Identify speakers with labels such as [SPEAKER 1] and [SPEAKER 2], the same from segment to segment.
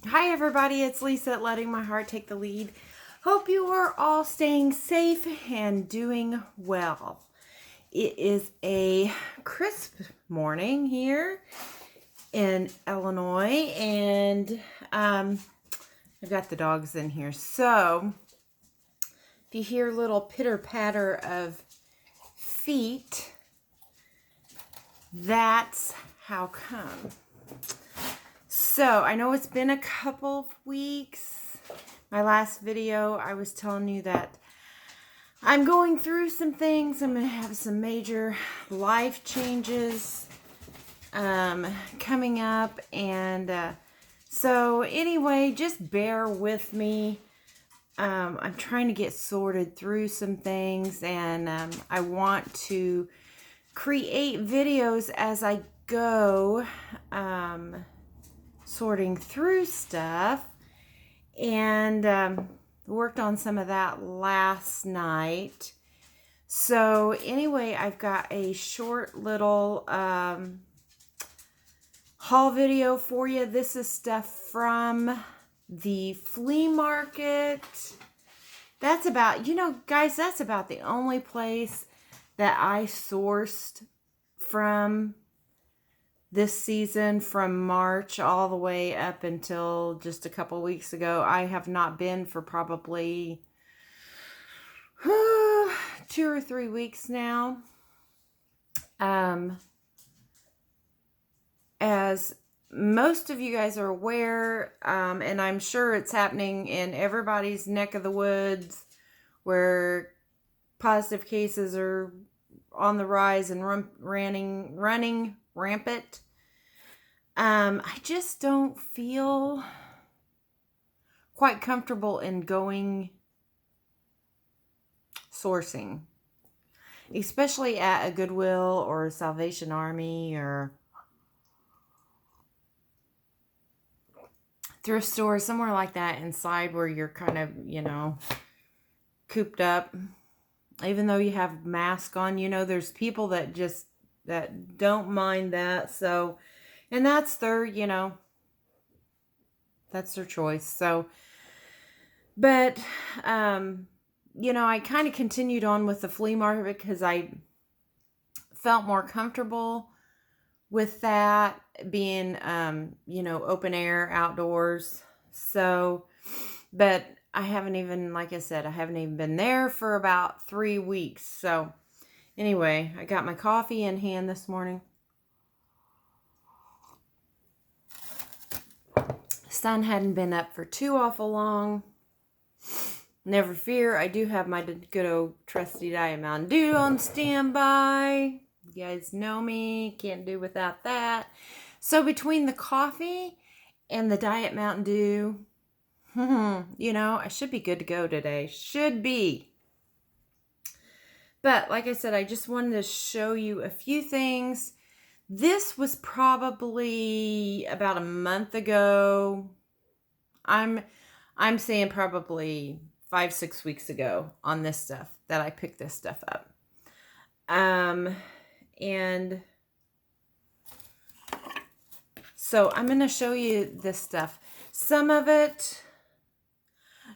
[SPEAKER 1] Hi everybody, it's Lisa at Letting My Heart Take the Lead. Hope you are all staying safe and doing well. It is a crisp morning here in Illinois, and I've got the dogs in here. So if you hear a little pitter patter of feet, that's how come. So, I know it's been a couple of weeks. My last video, I was telling you that I'm going through some things. I'm going to have some major life changes coming up. And so, anyway, just bear with me. I'm trying to get sorted through some things. And I want to create videos as I go. Sorting through stuff, and worked on some of that last night. So anyway, I've got a short little haul video for you. This is stuff from the flea market. That's about, guys, that's about the only place that I sourced from this season, from March all the way up until just a couple weeks ago. I have not been for probably 2 or 3 weeks now. As most of you guys are aware, and I'm sure it's happening in everybody's neck of the woods, where positive cases are on the rise and running rampant. I just don't feel quite comfortable in going sourcing, especially at a Goodwill or a Salvation Army or thrift store, somewhere like that inside where you're kind of, cooped up. Even though you have mask on, there's people that don't mind that. So, and that's their, that's their choice. So, but, I kind of continued on with the flea market because I felt more comfortable with that being, open air, outdoors. So, but I haven't even, like I said, I haven't even been there for about 3 weeks. So anyway, I got my coffee in hand this morning. Sun hadn't been up for too awful long. Never fear, I do have my good old trusty Diet Mountain Dew on standby. You guys know me, can't do without that. So between the coffee and the Diet Mountain Dew, I should be good to go today. Should be. But like I said, I just wanted to show you a few things. This was probably about a month ago. I'm saying probably 5-6 weeks ago on this stuff that I picked this stuff up. And so I'm going to show you this stuff. Some of it,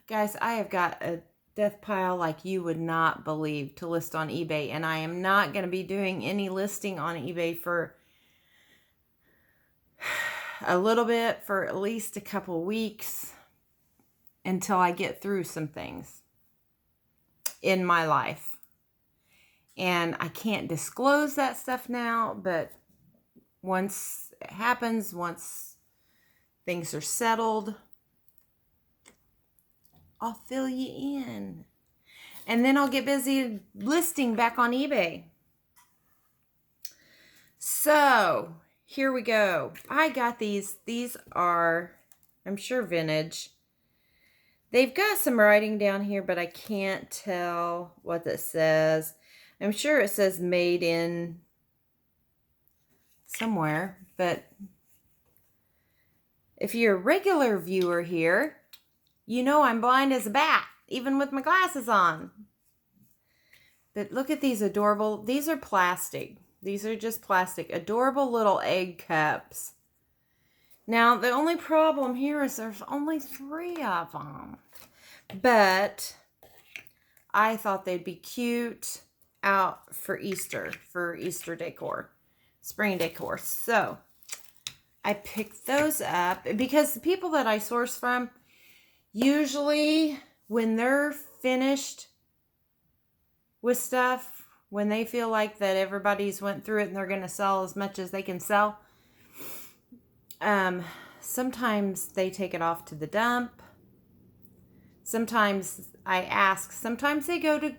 [SPEAKER 1] guys, I have got a death pile like you would not believe to list on eBay. And I am not going to be doing any listing on eBay for a little bit, for at least a couple weeks, until I get through some things in my life. And I can't disclose that stuff now, but once it happens, once things are settled, I'll fill you in. And then I'll get busy listing back on eBay. So, here we go. I got these. These are, I'm sure, vintage. They've got some writing down here, but I can't tell what that says. I'm sure it says made in somewhere, but if you're a regular viewer here, you know I'm blind as a bat, even with my glasses on. But look at these adorable, these are plastic. These are just plastic, adorable little egg cups. Now, the only problem here is there's only 3 of them. But I thought they'd be cute out for Easter decor, spring decor. So I picked those up because the people that I source from, usually when they're finished with stuff, when they feel like that everybody's went through it and they're going to sell as much as they can sell, sometimes they take it off to the dump. Sometimes I ask, sometimes they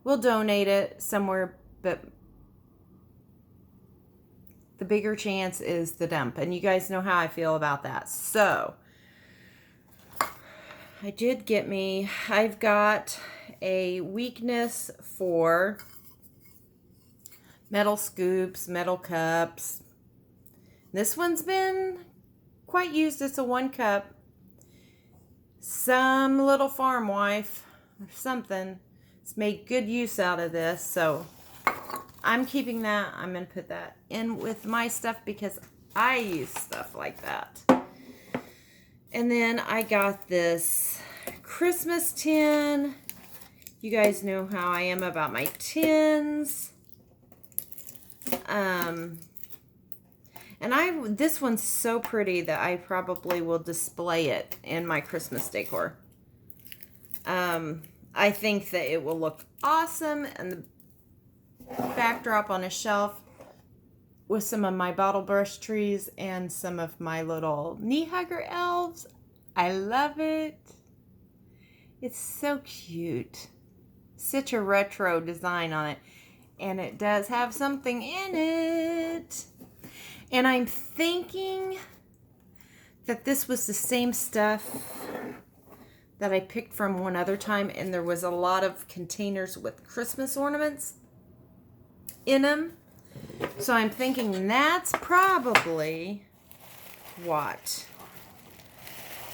[SPEAKER 1] we'll donate it somewhere, but the bigger chance is the dump. And you guys know how I feel about that. So I've got a weakness for metal scoops, metal cups. This one's been quite used. It's a 1 cup. Some little farm wife or something has made good use out of this. So I'm keeping that. I'm going to put that in with my stuff because I use stuff like that. And then I got this Christmas tin. You guys know how I am about my tins. And this one's so pretty that I probably will display it in my Christmas decor. I think that it will look awesome, and the backdrop on a shelf with some of my bottle brush trees and some of my little knee hugger elves. I love it. It's so cute. Such a retro design on it. And it does have something in it. And I'm thinking that this was the same stuff that I picked from one other time. And there was a lot of containers with Christmas ornaments in them. So I'm thinking that's probably what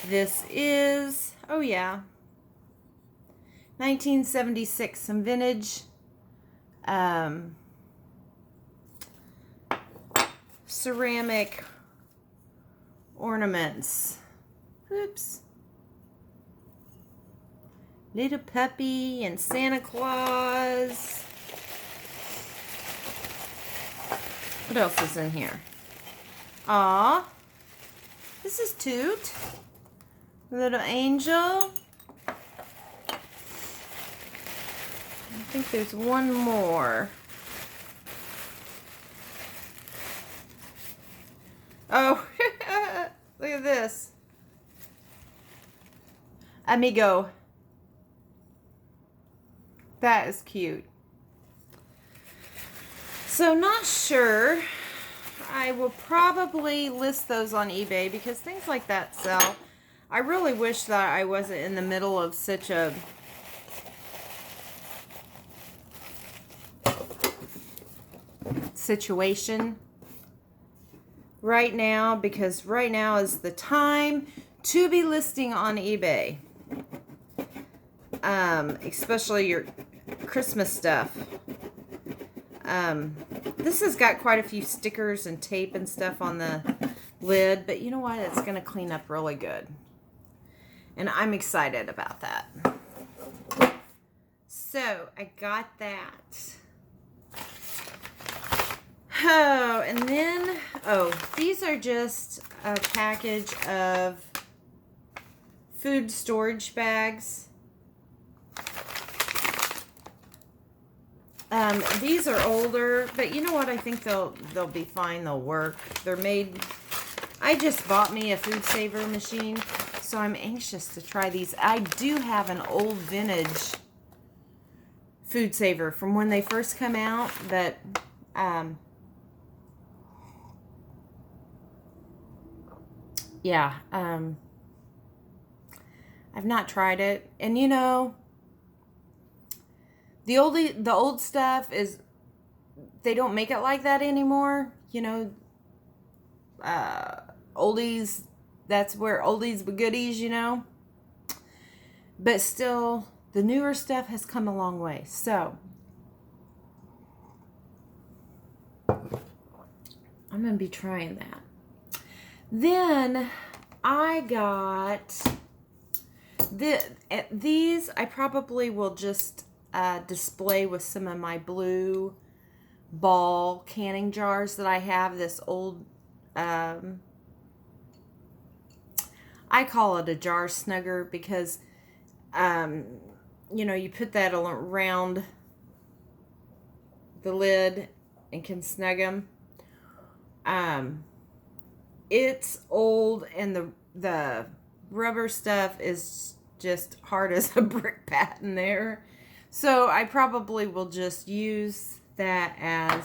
[SPEAKER 1] this is. Oh yeah. 1976, some vintage ceramic ornaments. Oops. Little puppy and Santa Claus. What else is in here? Aw. This is Toot. Little angel. I think there's one more. Oh, look at this. Amigo. That is cute. So not sure. I will probably list those on eBay because things like that sell. I really wish that I wasn't in the middle of such a situation right now, because right now is the time to be listing on eBay, especially your Christmas stuff. This has got quite a few stickers and tape and stuff on the lid, but you know what? It's going to clean up really good. And I'm excited about that. So, I got that. Oh, and then, these are just a package of food storage bags. These are older, but you know what? I think they'll be fine. They'll work. They're made. I just bought me a food saver machine, so I'm anxious to try these. I do have an old vintage food saver from when they first come out, but yeah, I've not tried it, and you know, the old stuff is, they don't make it like that anymore. You know, oldies, that's where oldies but goodies, you know. But still, the newer stuff has come a long way. So, I'm going to be trying that. Then I got these. I probably will just display with some of my blue ball canning jars that I have. This old, I call it a jar snugger because, you put that around the lid and can snug them. It's old and the rubber stuff is just hard as a brick pat in there. So I probably will just use that as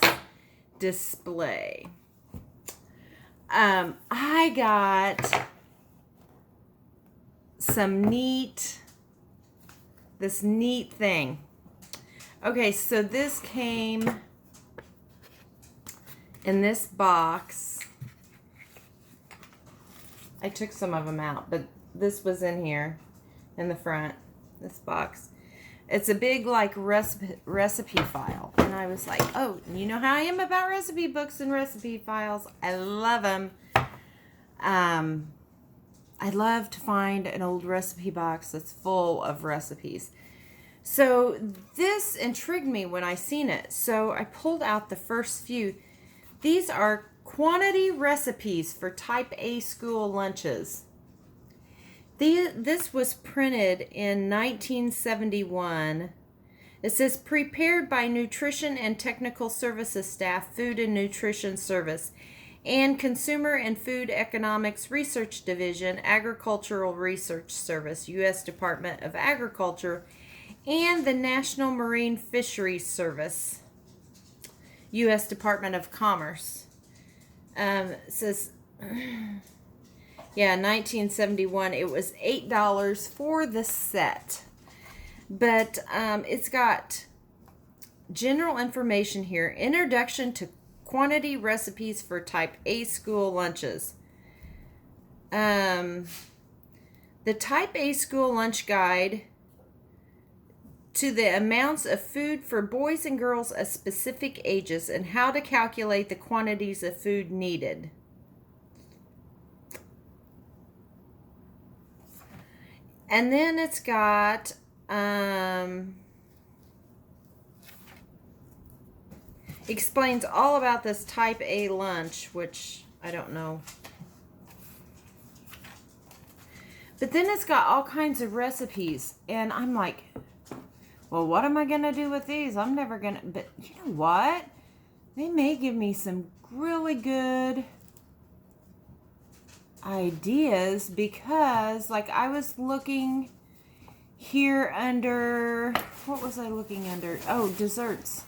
[SPEAKER 1] display. I got this neat thing. Okay, so this came in this box. I took some of them out, but this was in here in the front, this box. It's a big like recipe file. And I was like, oh, you know how I am about recipe books and recipe files. I love them. I love to find an old recipe box that's full of recipes. So this intrigued me when I seen it. So I pulled out the first few. These are quantity recipes for type A school lunches. This was printed in 1971. It says prepared by Nutrition and Technical Services staff, Food and Nutrition Service, and Consumer and Food Economics Research Division, Agricultural Research Service, U.S. Department of Agriculture, and the National Marine Fisheries Service, U.S. Department of Commerce. It says, 1971. It was $8 for the set. But it's got general information here. Introduction to quantity recipes for type A school lunches. The type A school lunch guide to the amounts of food for boys and girls of specific ages and how to calculate the quantities of food needed. And then it's got explains all about this type A lunch, which I don't know. But then it's got all kinds of recipes, and I'm like, well, what am I going to do with these? I'm never going to, but you know what? They may give me some really good ideas because, like, I was looking here under, what was I looking under? Oh, desserts.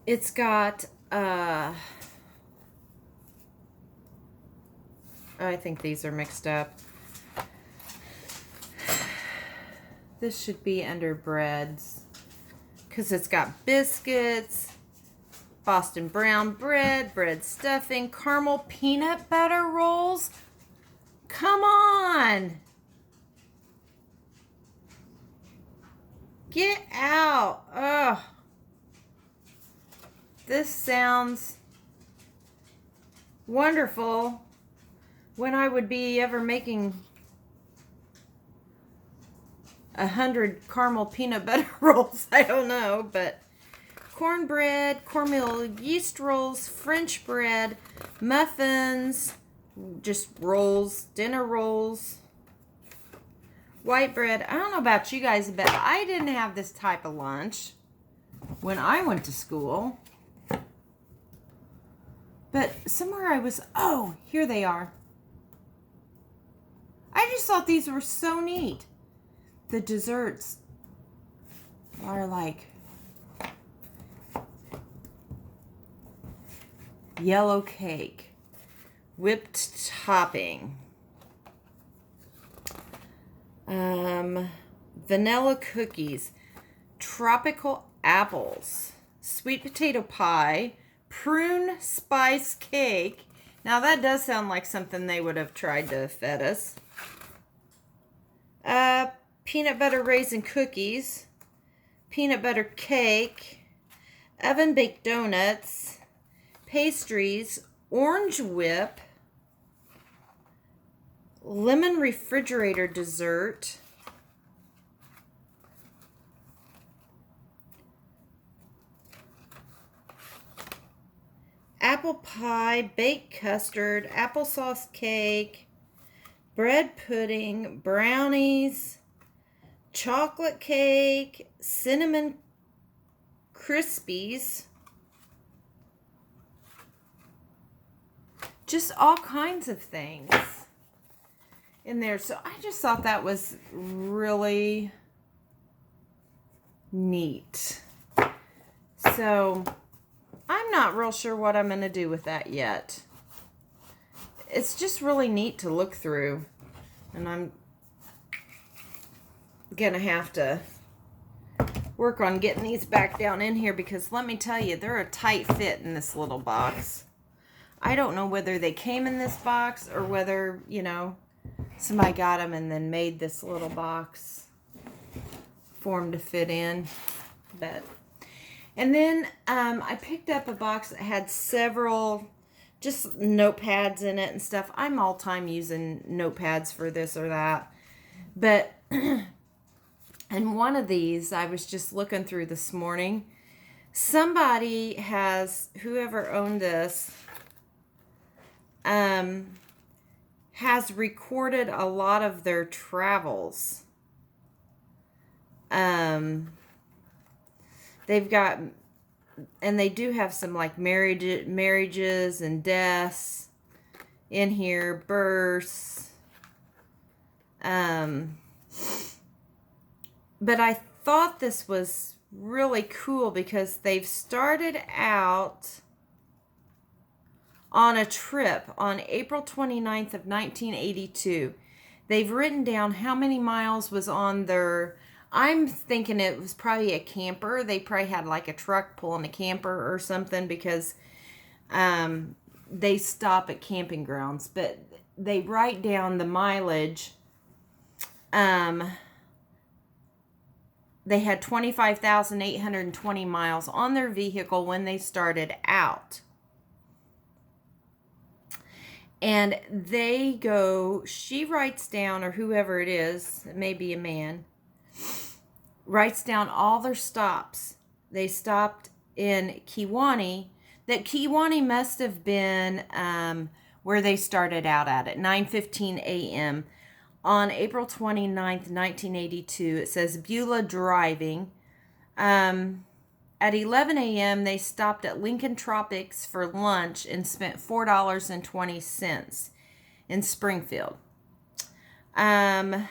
[SPEAKER 1] It's got, I think these are mixed up. This should be under breads because it's got biscuits, Boston brown bread, bread stuffing, caramel peanut butter rolls. Come on. Get out. Ugh. This sounds wonderful when I would be ever making 100 caramel peanut butter rolls. I don't know, but cornbread, cornmeal yeast rolls, French bread, muffins, just rolls, dinner rolls, white bread. I don't know about you guys, but I didn't have this type of lunch when I went to school. But somewhere I was, oh, here they are. I just thought these were so neat. The desserts are like yellow cake, whipped topping, vanilla cookies, tropical apples, sweet potato pie, prune spice cake. Now that does sound like something they would have tried to fed us. Peanut butter raisin cookies, peanut butter cake, oven baked donuts, pastries, orange whip, lemon refrigerator dessert, apple pie, baked custard, applesauce cake, bread pudding, brownies, chocolate cake, cinnamon crispies, just all kinds of things in there. So I just thought that was really neat. So I'm not real sure what I'm going to do with that yet. It's just really neat to look through. And I'm going to have to work on getting these back down in here, because let me tell you, they're a tight fit in this little box. I don't know whether they came in this box or whether, you know, somebody got them and then made this little box for them to fit in. But, and then I picked up a box that had several just notepads in it and stuff. I'm all time using notepads for this or that. But, and one of these I was just looking through this morning. Somebody has, whoever owned this, has recorded a lot of their travels. They've got, and they do have some like marriages and deaths in here, births. But I thought this was really cool because they've started out on a trip on April 29th of 1982. They've written down how many miles was on their, I'm thinking it was probably a camper. They probably had like a truck pulling a camper or something, because they stop at camping grounds. But they write down the mileage. They had 25,820 miles on their vehicle when they started out. And they go, she writes down, or whoever it is, it may be a man, writes down all their stops. They stopped in Kewanee. That Kewanee must have been where they started out at 9:15 a.m. on April 29th, 1982. It says Beulah driving. At 11 a.m., they stopped at Lincoln Tropics for lunch and spent $4.20 in Springfield. Some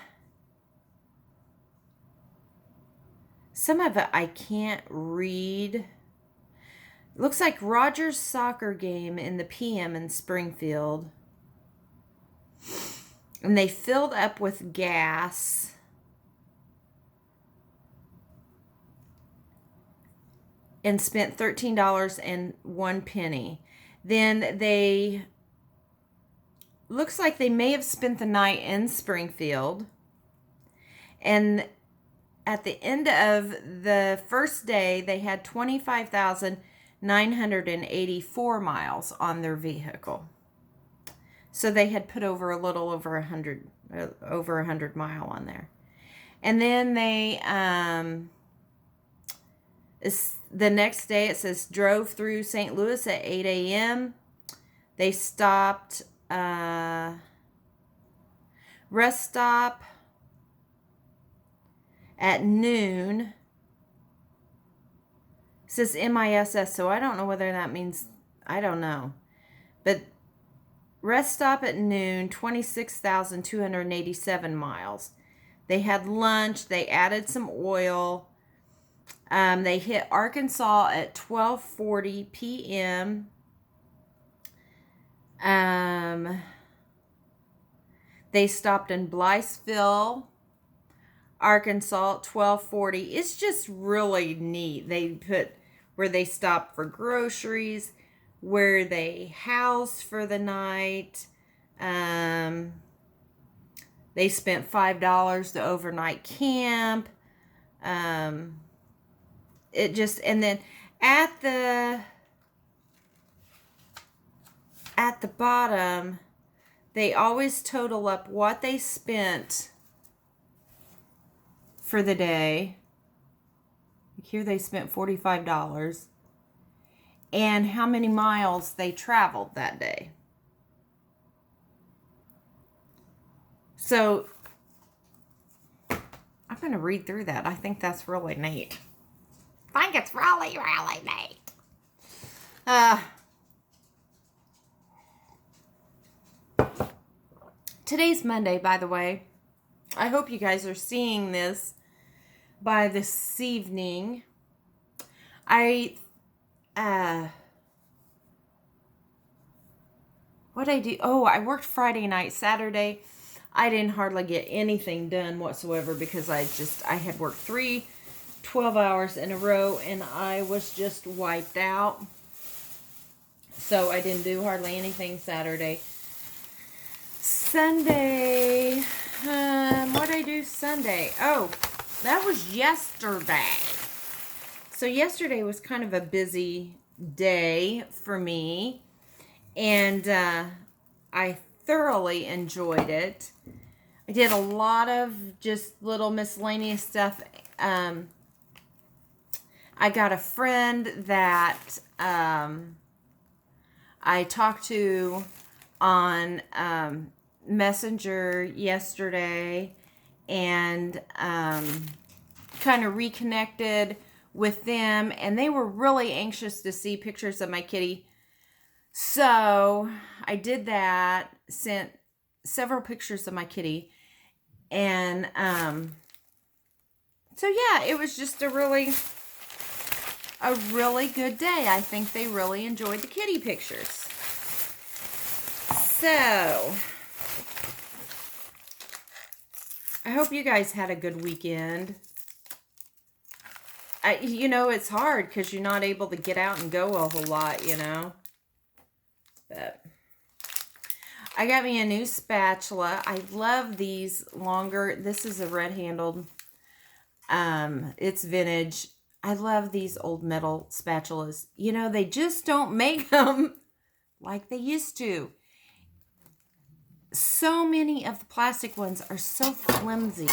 [SPEAKER 1] of it I can't read. Looks like Rogers soccer game in the PM in Springfield. And they filled up with gas. And spent $13.01. Then they, looks like they may have spent the night in Springfield. And at the end of the first day, they had 25,984 miles on their vehicle. So they had put over a little over 100 mile on there. And then they, the next day, it says drove through St. Louis at 8 a.m. They stopped, rest stop at noon. It says MISS, so I don't know whether that means, I don't know. But rest stop at noon, 26,287 miles. They had lunch, they added some oil. They hit Arkansas at 12:40 p.m. They stopped in Blytheville, Arkansas at 12:40. It's just really neat. They put where they stopped for groceries, where they housed for the night. They spent $5 to overnight camp. It just, and then at the at the bottom, they always total up what they spent for the day. Here they spent $45. And how many miles they traveled that day. So I'm going to read through that. I think that's really neat. I think it's really, really neat. Today's Monday, by the way. I hope you guys are seeing this by this evening. What I do? Oh, I worked Friday night. Saturday, I didn't hardly get anything done whatsoever because I had worked 12 hours in a row and I was just wiped out. So I didn't do hardly anything Saturday. Sunday, what did I do Sunday? Oh, that was yesterday. So yesterday was kind of a busy day for me, and I thoroughly enjoyed it. I did a lot of just little miscellaneous stuff. I got a friend that I talked to on Messenger yesterday, and kind of reconnected with them, and they were really anxious to see pictures of my kitty. So I did that, sent several pictures of my kitty, and so yeah, it was just a really good day. I think they really enjoyed the kitty pictures. So I hope you guys had a good weekend. It's hard because you're not able to get out and go a whole lot, But I got me a new spatula. I love these longer. This is a red-handled. It's vintage. I love these old metal spatulas. They just don't make them like they used to. So many of the plastic ones are so flimsy.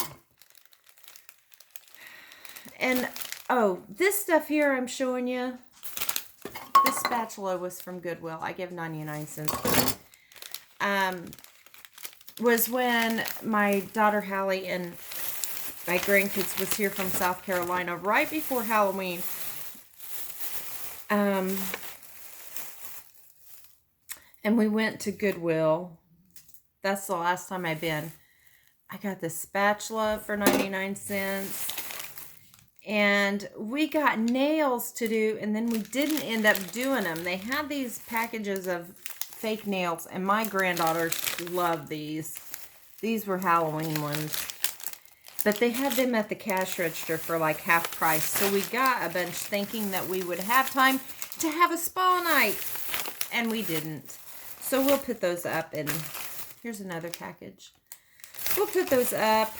[SPEAKER 1] And, this stuff here I'm showing you, this spatula was from Goodwill. I give 99 cents for it. Was when my daughter Hallie and my grandkids was here from South Carolina right before Halloween. And we went to Goodwill. That's the last time I've been. I got this spatula for 99 cents. And we got nails to do, and then we didn't end up doing them. They had these packages of fake nails, and my granddaughters love these. These were Halloween ones. But they had them at the cash register for like half price. So we got a bunch thinking that we would have time to have a spa night. And we didn't. So we'll put those up, and here's another package. We'll put those up,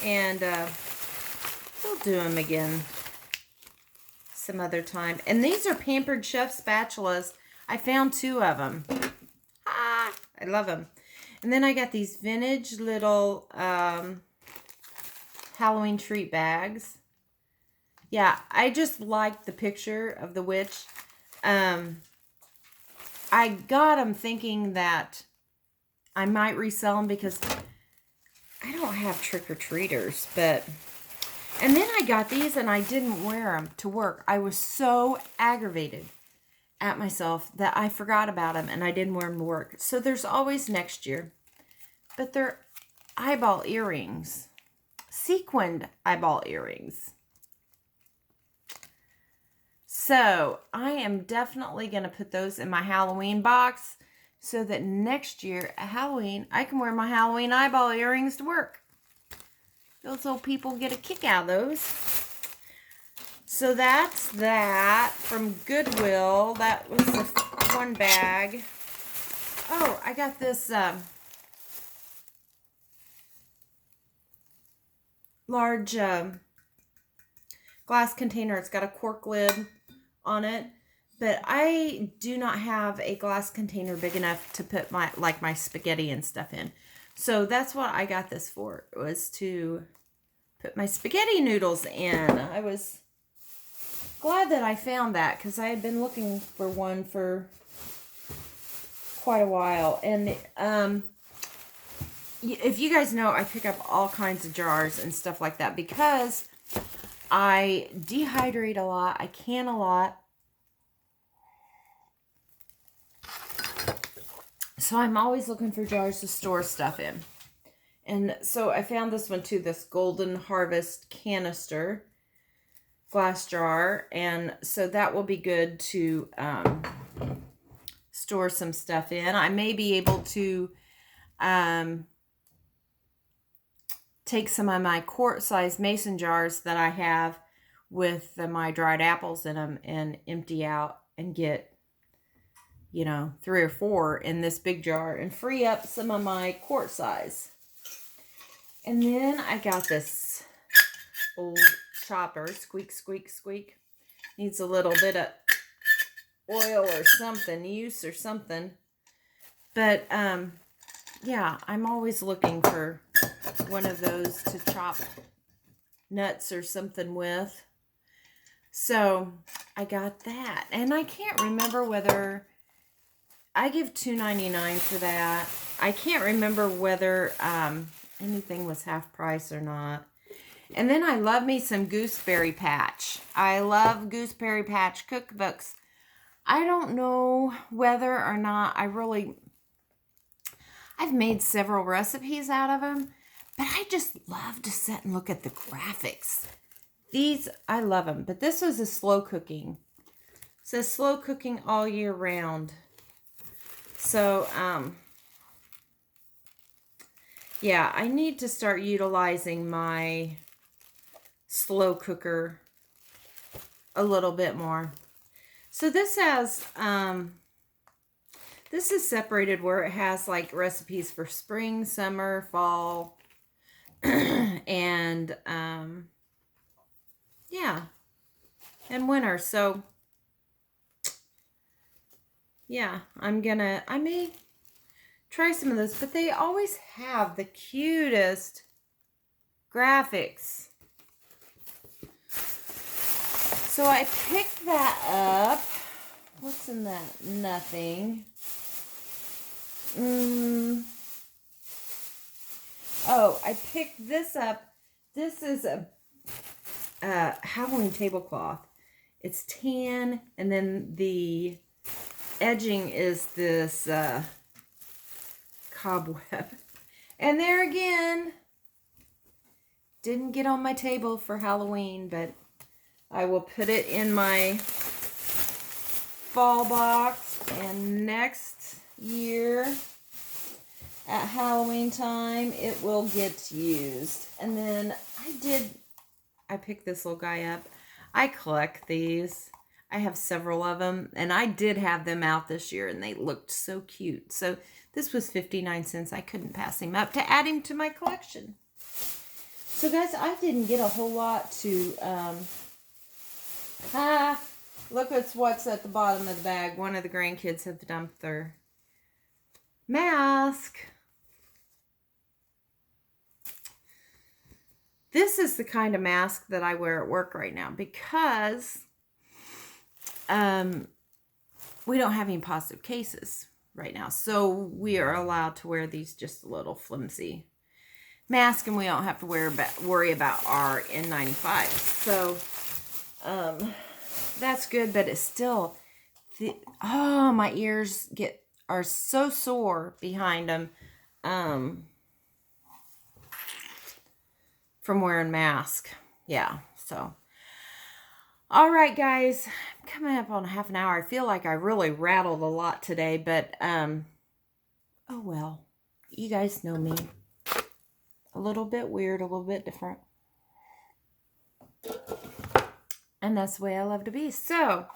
[SPEAKER 1] and we'll do them again some other time. And these are Pampered Chef spatulas. I found 2 of them. I love them. And then I got these vintage little Halloween treat bags. Yeah, I just like the picture of the witch. I got them thinking that I might resell them because I don't have trick-or-treaters, but... And then I got these and I didn't wear them to work. I was so aggravated at myself that I forgot about them and I didn't wear them to work. So there's always next year. But they're eyeball earrings. Sequined eyeball earrings. So I am definitely going to put those in my Halloween box so that next year at Halloween I can wear my Halloween eyeball earrings to work. Those old people get a kick out of those. So that's that from Goodwill. That was the one bag. Oh, I got this large glass container. It's got a cork lid on it. but I do not have a glass container big enough to put my spaghetti and stuff in. So that's what I got this for, was to put my spaghetti noodles in. I was glad that I found that, because I had been looking for one for quite a while. And if you guys know, I pick up all kinds of jars and stuff like that because I dehydrate a lot. I can a lot. So I'm always looking for jars to store stuff in. And so I found this one too, this Golden Harvest canister glass jar. And so that will be good to store some stuff in. I may be able to take some of my quart-sized mason jars that I have with my dried apples in them and empty out and get, 3 or 4 in this big jar and free up some of my quart size. And then I got this old chopper, squeak, squeak, squeak. Needs a little bit of oil or something, use or something. But, yeah, I'm always looking for one of those to chop nuts or something with. So I got that. And I can't remember whether I give $2.99 for that. I can't remember whether anything was half price or not. And then I love me some Gooseberry Patch. I love Gooseberry Patch cookbooks. I don't know whether or not I've made several recipes out of them, but I just love to sit and look at the graphics. These, I love them, but this was a slow cooking. It says slow cooking all year round. So, yeah, I need to start utilizing my slow cooker a little bit more. So this has, this is separated where it has like recipes for spring, summer, fall, and, yeah, and winter. So, yeah, I may try some of those, but they always have the cutest graphics. So I picked that up. What's in that? Nothing. Oh, I picked this up. This is a Halloween tablecloth. It's tan, and then the edging is this cobweb. And there again, didn't get on my table for Halloween, but I will put it in my fall box, and next year at Halloween time it will get used. And then I picked this little guy up. I collect these. I have several of them, and I did have them out this year, and they looked so cute. So this was 59 cents. I couldn't pass him up to add him to my collection. So guys, I didn't get a whole lot to look at what's at the bottom of the bag. One of the grandkids have dumped their mask. This is the kind of mask that I wear at work right now because we don't have any positive cases right now. So we are allowed to wear these just a little flimsy mask, and we don't have to worry about our N95. So that's good, but it's still my ears are so sore behind them from wearing mask. Yeah, so all right, guys, I'm coming up on half an hour. I feel like I really rattled a lot today, but oh well, you guys know me. A little bit weird, a little bit different. And that's the way I love to be. So,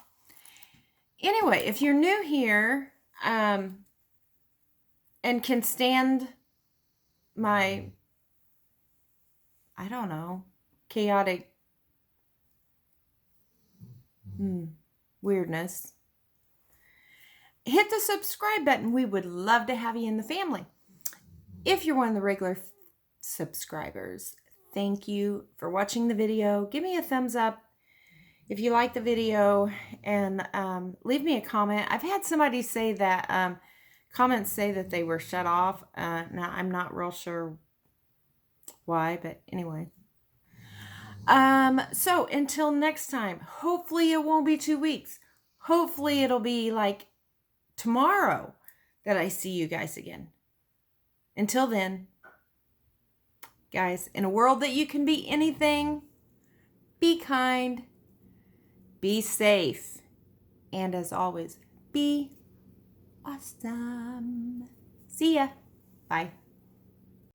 [SPEAKER 1] anyway, if you're new here, and can stand my, I don't know, chaotic weirdness, hit the subscribe button. We would love to have you in the family. If you're one of the regular subscribers, thank you for watching the video. Give me a thumbs up if you like the video, and leave me a comment. I've had somebody say that comments say that they were shut off. Now, I'm not real sure why, but anyway. So until next time, hopefully it won't be 2 weeks. Hopefully it'll be like tomorrow that I see you guys again. Until then, guys, in a world that you can be anything, be kind, be safe, and as always, be awesome. See ya. Bye.